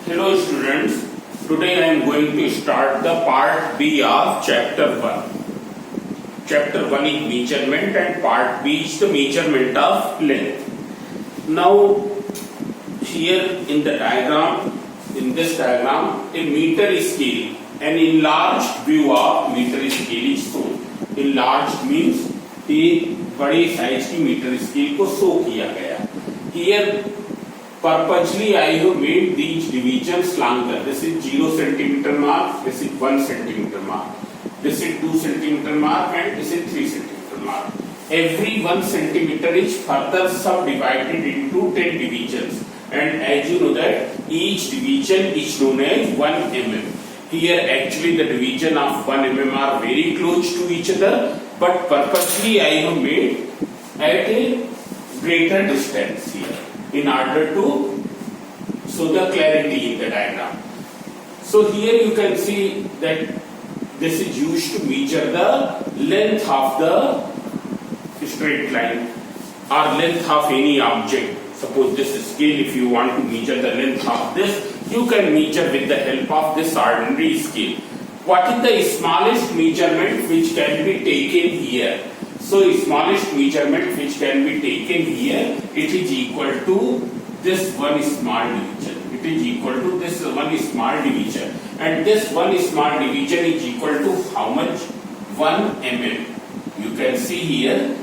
Hello students, today I am going to start the part B of chapter 1. Chapter 1 is measurement and part B is the measurement of length. Now here in the diagram, in this diagram, a meter scale, an enlarged view of meter scale is shown. Enlarged means एक बड़े size की metre scale को show किया गया. Here purposely I have made these divisions longer. This is 0 centimeter mark, this is 1 centimeter mark, this is 2 centimeter mark and this is 3 centimeter mark. Every 1 centimeter is further subdivided into 10 divisions, and as you know that each division is known as 1 mm. Here actually the division of 1 mm are very close to each other, but purposely I have made at a greater distance here in order to show the clarity in the diagram. So here you can see that this is used to measure the length of the straight line or length of any object. Suppose this is scale, if you want to measure the length of this, you can measure with the help of this ordinary scale. What is the smallest measurement which can be taken here? So smallest measurement which can be taken here, it is equal to this one small division. It is equal to this one small division, and this one small division is equal to how much? 1 mm. You can see here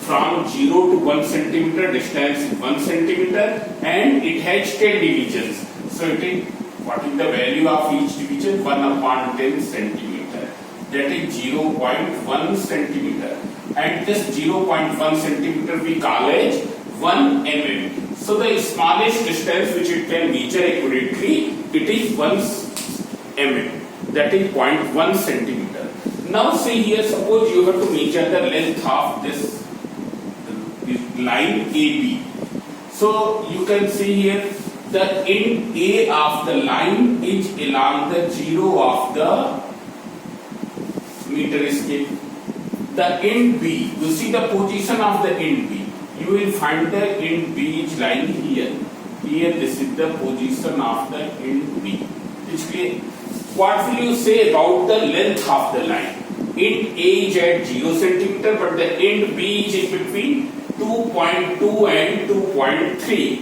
from 0 to 1 centimeter distance is 1 centimeter, and it has 10 divisions. So it is, what is the value of each division? 1 upon 10 centimeter. That is 0.1 centimeter. And this 0.1 centimeter we call as 1 mm. So the smallest distance which it can measure accurately, it is 1 mm. That is 0.1 centimeter. Now see here, suppose you have to measure the length of this line AB. So you can see here the end A of the line is along the zero of the meter scale. The end B, you see the position of the end B. You will find the end B is lying here. Here this is the position of the end B. It's clear. What will you say about the length of the line? End A is at 0 centimeter, but the end B is in between 2.2 and 2.3.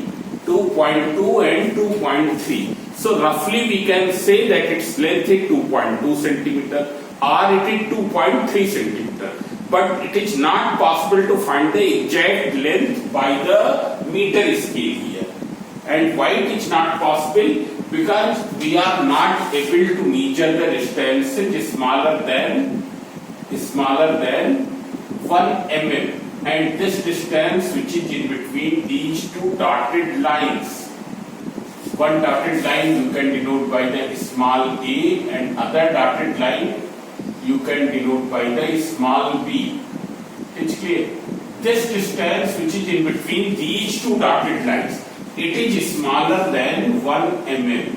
2.2 and 2.3. So roughly we can say that its length is 2.2 centimeter or it is 2.3 centimeter. But it is not possible to find the exact length by the meter scale here. And why it is not possible? Because we are not able to measure the distance smaller than 1 mm. And this distance which is in between these two dotted lines, one dotted line you can denote by the small a, and other dotted line you can denote by the small b. It's clear. This distance which is in between these two dotted lines, it is smaller than 1 mm.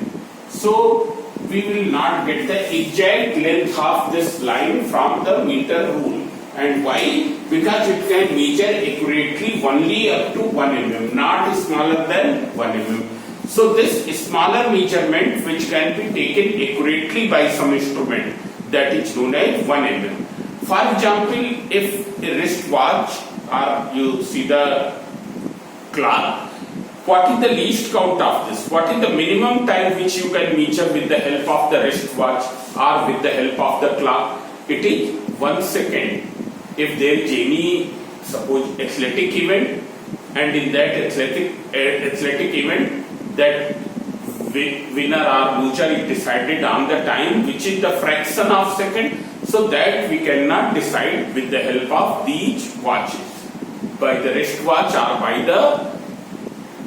So we will not get the exact length of this line from the meter rule. And why? Because it can measure accurately only up to 1 mm, not smaller than 1 mm. So this smaller measurement which can be taken accurately by some instrument, that is known as 1 mm. For example, if a wristwatch or you see the clock, what is the least count of this? What is the minimum time which you can measure with the help of the wristwatch or with the help of the clock? It is 1 second. If there is any, suppose, athletic event, and in that athletic event, that winner or loser is decided on the time, which is the fraction of second, so that we cannot decide with the help of these watches, by the wristwatch or by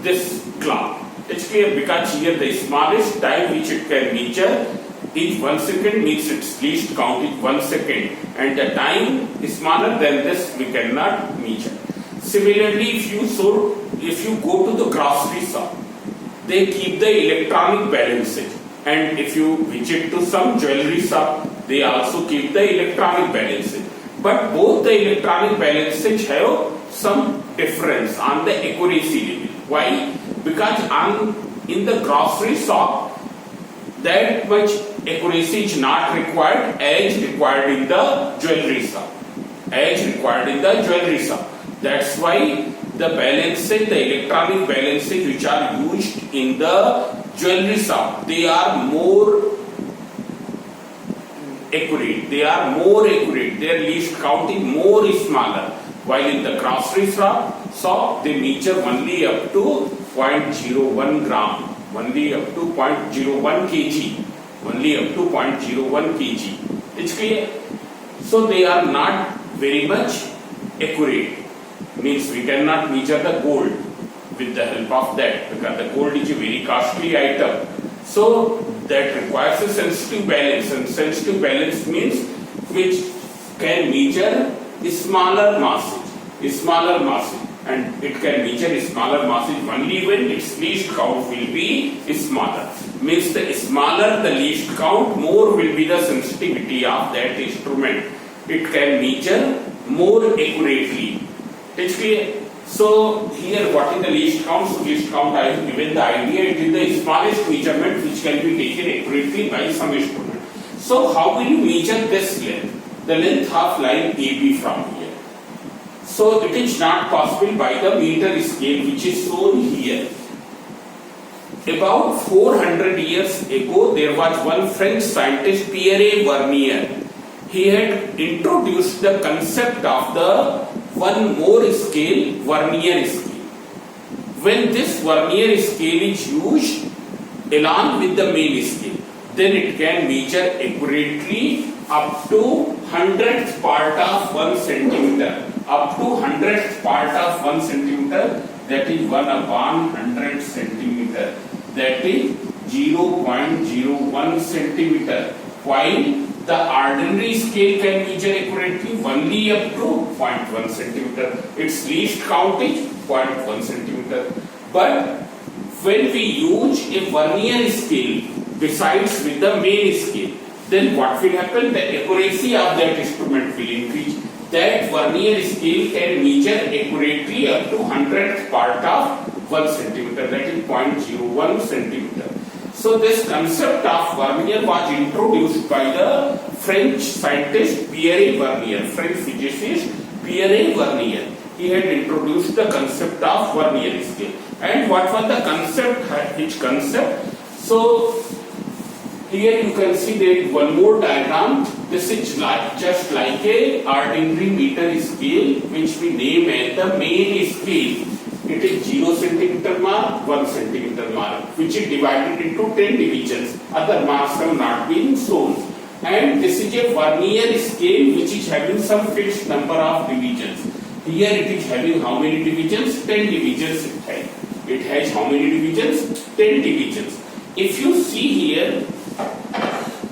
this clock. It's clear, because here the smallest time which it can measure is 1 second, means its least count is 1 second, and the time is smaller than this we cannot measure. Similarly, if you go to the grocery shop, they keep the electronic balancing, and if you visit to some jewelry shop, they also keep the electronic balancing. But both the electronic balancing have some difference on the accuracy level. Why? Because in the grocery shop that much accuracy is not required as required in the jewelry shop. As required in the jewelry shop. That's why the balances, the electronic balances which are used in the jewelry shop, they are more accurate. They are more accurate. Their least count is more smaller. While in the grocery shop, they measure only up to 0.01 gram, only up to 0.01 kg, only up to 0.01 kg. It's clear? So they are not very much accurate. Means we cannot measure the gold with the help of that, because the gold is a very costly item. So that requires a sensitive balance, and sensitive balance means which can measure smaller masses, and it can measure smaller masses only when its least count will be smaller. Means the smaller the least count, more will be the sensitivity of that instrument. It can measure more accurately. It's clear? So here what is the least count? So least count I have given the idea. It is the smallest measurement which can be taken accurately by some instrument. So how will you measure this length? The length of line AB from here. So it is not possible by the meter scale which is shown here. About 400 years ago, there was one French scientist, Pierre Vernier. He had introduced the concept of the one more scale, Vernier scale. When this Vernier scale is used along with the main scale, then it can measure accurately up to 100th part of 1 centimeter. Up to 100th part of 1 centimeter, that is 1 upon 100 centimeter. That is 0.01 centimeter. While the ordinary scale can measure accurately only up to 0.1 centimeter. Its least count is 0.1 centimeter. But when we use a Vernier scale besides with the main scale, then what will happen? The accuracy of that instrument will increase. That Vernier scale can measure accurately up to 100th part of 1 centimeter. That is 0.01 centimeter. So this concept of Vernier was introduced by the French scientist Pierre Vernier, French physicist Pierre Vernier. He had introduced the concept of Vernier scale. And what was the concept? Which concept? So here you can see there is one more diagram. This is just like a ordinary meter scale, which we name as the main scale. It is 0 centimeter mark, 1 centimeter mark, which is divided into 10 divisions. Other marks have not been shown. And this is a Vernier scale which is having some fixed number of divisions. Here it is having how many divisions? 10 divisions it has. It has how many divisions? 10 divisions. If you see here,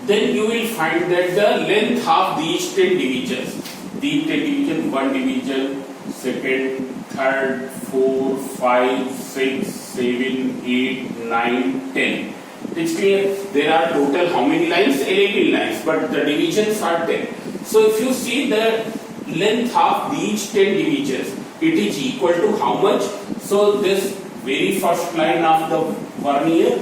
then you will find that the length of these 10 divisions, these 10 divisions, 1 division, second, third, 4, 5, 6, 7, 8, 9, 10. It's clear? There are total how many lines? 11 lines, but the divisions are 10. So if you see the length of these 10 divisions, it is equal to how much? So this very first line of the Vernier,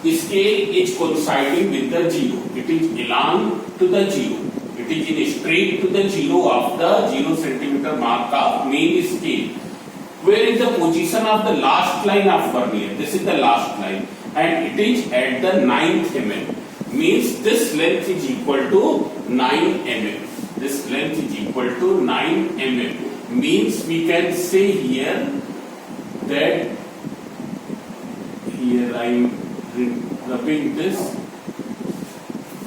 scale is coinciding with the 0. It is along to the 0. It is in straight to the 0 of the 0 centimeter mark of main scale. Where is the position of the last line of Vernier? This is the last line, and it is at the 9th mm. Means this length is equal to 9 mm. This length is equal to 9 mm. Means we can say here that here I am rubbing this,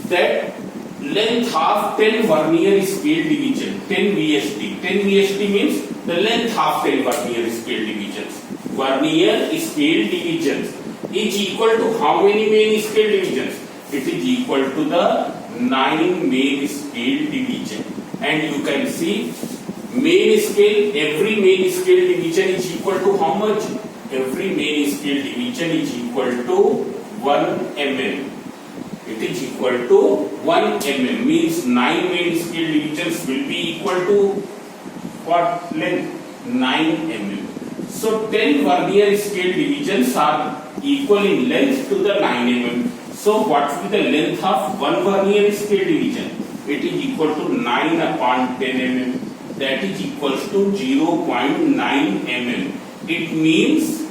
that length of 10 Vernier scale division, 10 VSD. 10 VSD means the length of 10 Vernier scale divisions. Vernier scale divisions is equal to how many main scale divisions? It is equal to the 9 main scale division. And you can see main scale, every main scale division is equal to how much? Every main scale division is equal to 1 mm. It is equal to 1 mm. Means 9 main scale divisions will be equal to what length? 9 mm. So 10 vernier scale divisions are equal in length to the 9 mm. So what will be the length of one vernier scale division? It is equal to 9 upon 10 mm. That is equals to 0.9 mm. It means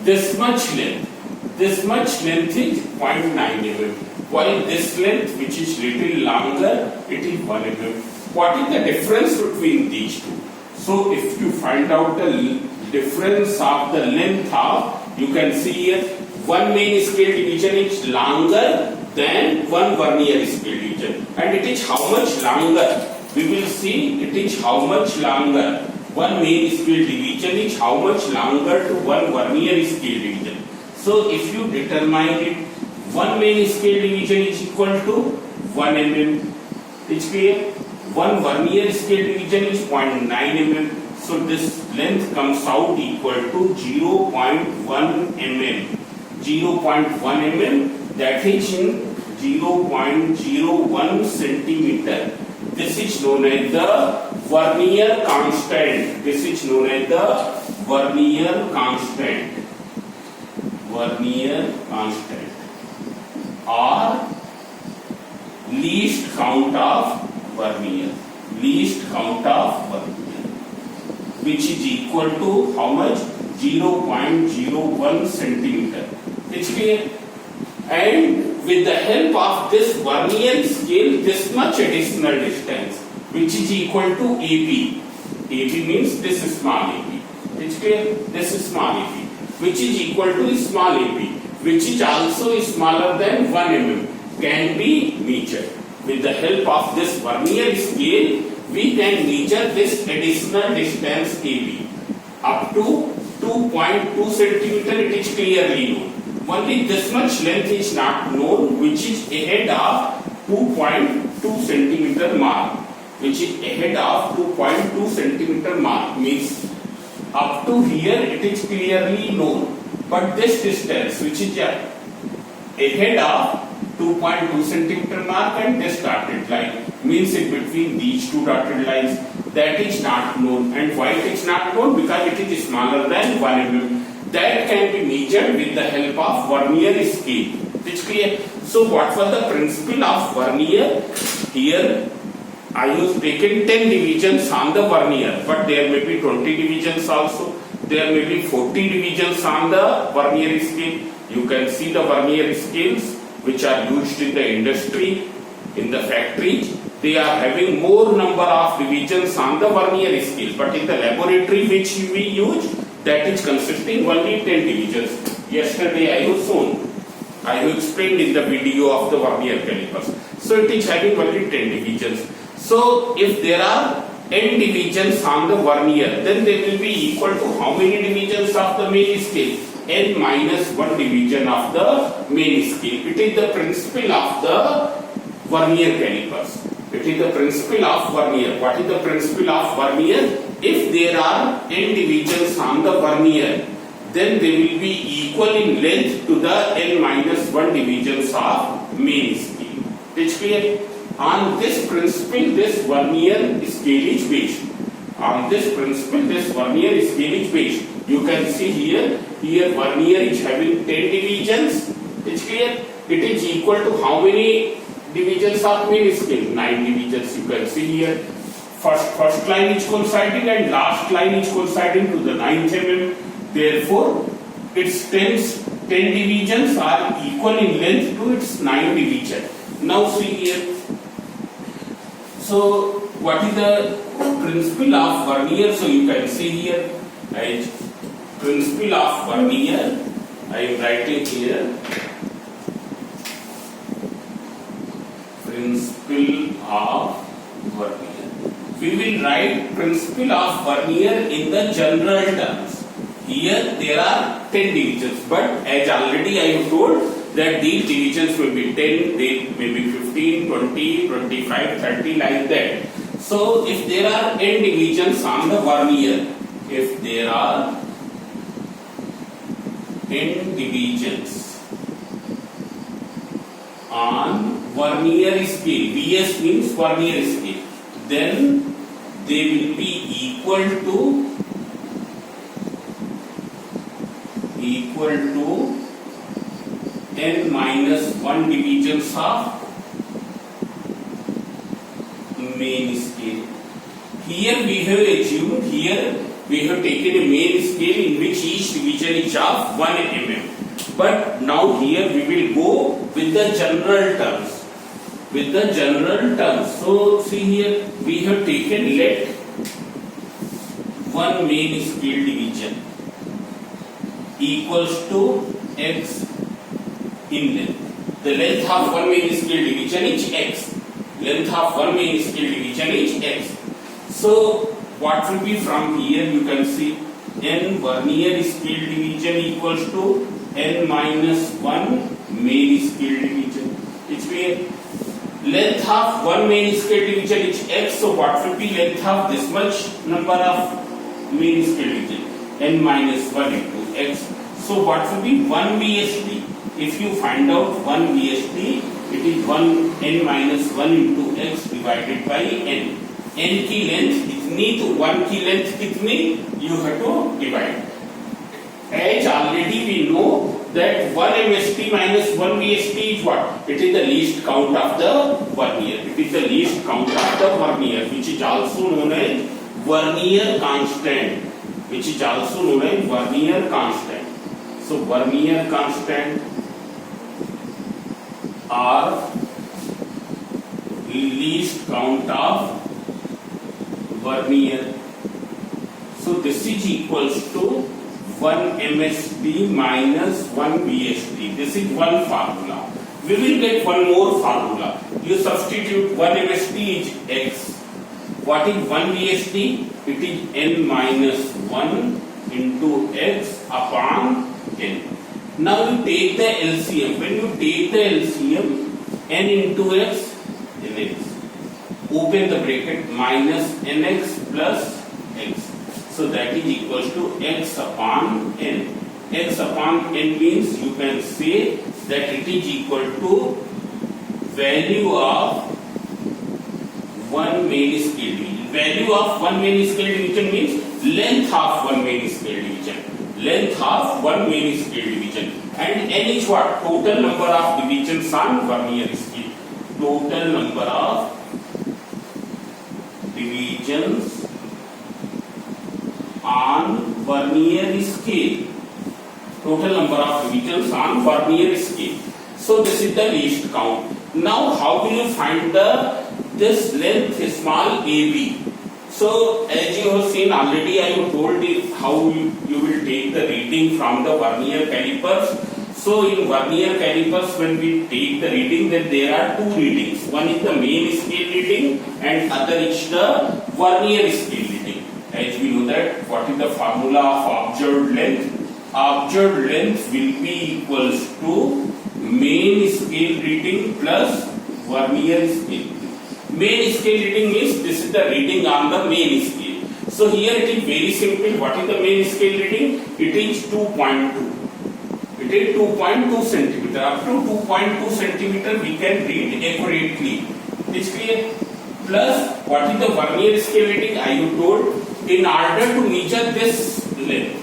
this much length. This much length is 0.9 mm. While this length, which is little longer, it is 1 mm. What is the difference between these two? So if you find out the difference of the length of, you can see here, one main scale division is longer than one vernier scale division. And it is how much longer? We will see it is how much longer. One main scale division is how much longer to one vernier scale division. So if you determine it, one main scale division is equal to 1 mm. It's clear? One vernier scale division is 0.9 mm. So this length comes out equal to 0.1 mm. 0.1 mm, that is in 0.01 centimeter. This is known as the vernier constant. This is known as the vernier constant. Vernier constant or least count of vernier. Least count of vernier, which is equal to how much? 0.01 centimeter. It's clear? And with the help of this vernier scale, this much additional distance, which is equal to AB. AB means this is small AB. It's clear? This is small AB, which is equal to small AB, which is also smaller than 1 mm, can be measured. With the help of this vernier scale, we can measure this additional distance AB up to 2.2 centimeter. It is clearly known. Only this much length is not known, which is ahead of 2.2 centimeter mark. Which is ahead of 2.2 centimeter mark, means up to here it is clearly known. But this distance, which is ahead of 2.2 centimeter mark and this dotted line, means in between these two dotted lines, that is not known. And why it is not known? Because it is smaller than 1 mm. That can be measured with the help of vernier scale. It's clear? So what was the principle of vernier? Here I have taken 10 divisions on the vernier, but there may be 20 divisions also. There may be 40 divisions on the vernier scale. You can see the vernier scales which are used in the industry, in the factories. They are having more number of divisions on the vernier scale, but in the laboratory which we use, that is consisting only 10 divisions. Yesterday I have shown, I have explained in the video of the vernier calipers. So it is having only 10 divisions. So if there are n divisions on the vernier, then they will be equal to how many divisions of the main scale? N minus 1 division of the main scale. It is the principle of the vernier calipers. It is the principle of vernier. What is the principle of vernier? If there are n divisions on the vernier, then they will be equal in length to the n minus 1 divisions of main scale. It's clear? On this principle, this vernier scale is based. On this principle, this vernier scale is based. You can see here vernier is having 10 divisions. It's clear? It is equal to how many divisions of main scale? 9 divisions. You can see here. First line is coinciding and last line is coinciding to the 9th mm. Therefore, its 10 divisions are equal in length to its 9 division. Now see here. So what is the principle of vernier? So you can see here, right? Principle of vernier, I am writing here. Principle of vernier. We will write principle of vernier in the general terms. Here there are 10 divisions, but as already I have told that these divisions will be 10, they may be 15, 20, 25, 30 like that. So if there are n divisions on the vernier, if there are n divisions on vernier scale, VS means vernier scale, then they will be equal to equal to n minus 1 divisions of main scale. Here we have assumed, here we have taken a main scale in which each division is of 1 mm. But now here we will go with the general terms. With the general terms. So see here we have taken let 1 main scale division equals to x in length. The length of 1 main scale division is x. Length of 1 main scale division is x. So what will be from here? You can see n vernier scale division equals to n minus 1 main scale division. It's clear. Length of 1 main scale division is x. So what will be length of this much number of main scale division? N minus 1 into x. So what will be 1 VSD? If you find out 1 VSD, it is 1 n minus 1 into x divided by n. n की length कितनी, तो 1 की length कितनी, you have to divide. As already we know that 1 MSD minus 1 VSD is what? It is the least count of the vernier. It is the least count of the vernier, which is also known as vernier constant. Which is also known as vernier constant. So vernier constant are least count of vernier. So this is equals to 1 MSD minus 1 VSD. This is one formula. We will get one more formula. You substitute 1 MSD is x. What is 1 VSD? It is n minus 1 into x upon n. Now you take the LCM. When you take the LCM, n into x, nx. Open the bracket, minus nx plus x. So that is equals to x upon n. X upon n means you can say that it is equal to value of 1 main scale division. Value of 1 main scale division means length of 1 main scale division. Length of 1 main scale division. And n is what? Total number of divisions on vernier scale. Total number of divisions on vernier scale. Total number of divisions on vernier scale. So this is the least count. Now how will you find this length small AB? So as you have seen already, I have told you how you will take the reading from the vernier calipers. So in vernier calipers, when we take the reading, then there are two readings. One is the main scale reading and other is the vernier scale reading. As we know that, what is the formula of observed length? Observed length will be equals to main scale reading plus vernier scale. Main scale reading means this is the reading on the main scale. So here it is very simple. What is the main scale reading? It is 2.2. It is 2.2 centimeter. Up to 2.2 centimeter we can read accurately. It's clear? Plus what is the vernier scale reading? I have told, in order to measure this length,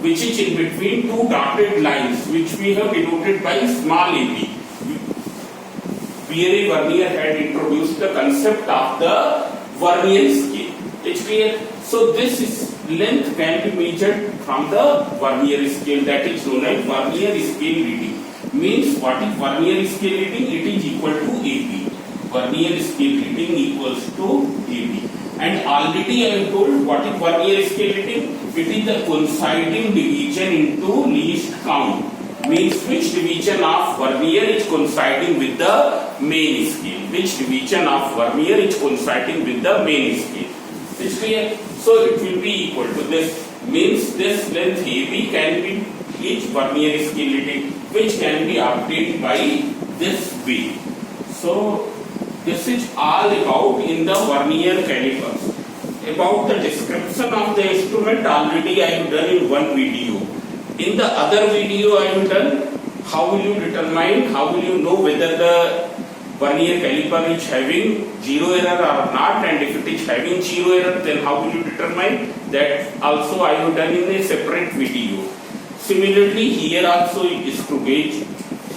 which is in between two dotted lines, which we have denoted by small ab. Pierre Vernier had introduced the concept of the vernier scale. It's clear? So this is length can be measured from the vernier scale, that is known as vernier scale reading. Means what is vernier scale reading? It is equal to AB. Vernier scale reading equals to AB. And already I have told what is vernier scale reading. It is the coinciding division into least count. Means which division of vernier is coinciding with the main scale. Which division of vernier is coinciding with the main scale. Is clear? So it will be equal to this. Means this length AB can be each vernier scale reading, which can be obtained by this way. So this is all about in the vernier calipers. About the description of the instrument already I have done in one video. In the other video I have done how will you determine, how will you know whether the vernier caliper is having zero error or not, and if it is having zero error then how will you determine, that also I have done in a separate video. Similarly, here also screw gauge,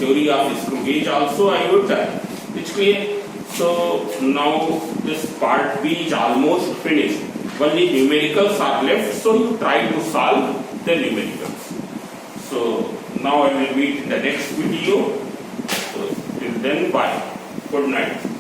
theory of screw gauge also I would try. It's clear? So now this part B is almost finished. Only numericals are left, so you try to solve the numericals. So now I will meet in the next video. So till then, bye. Good night.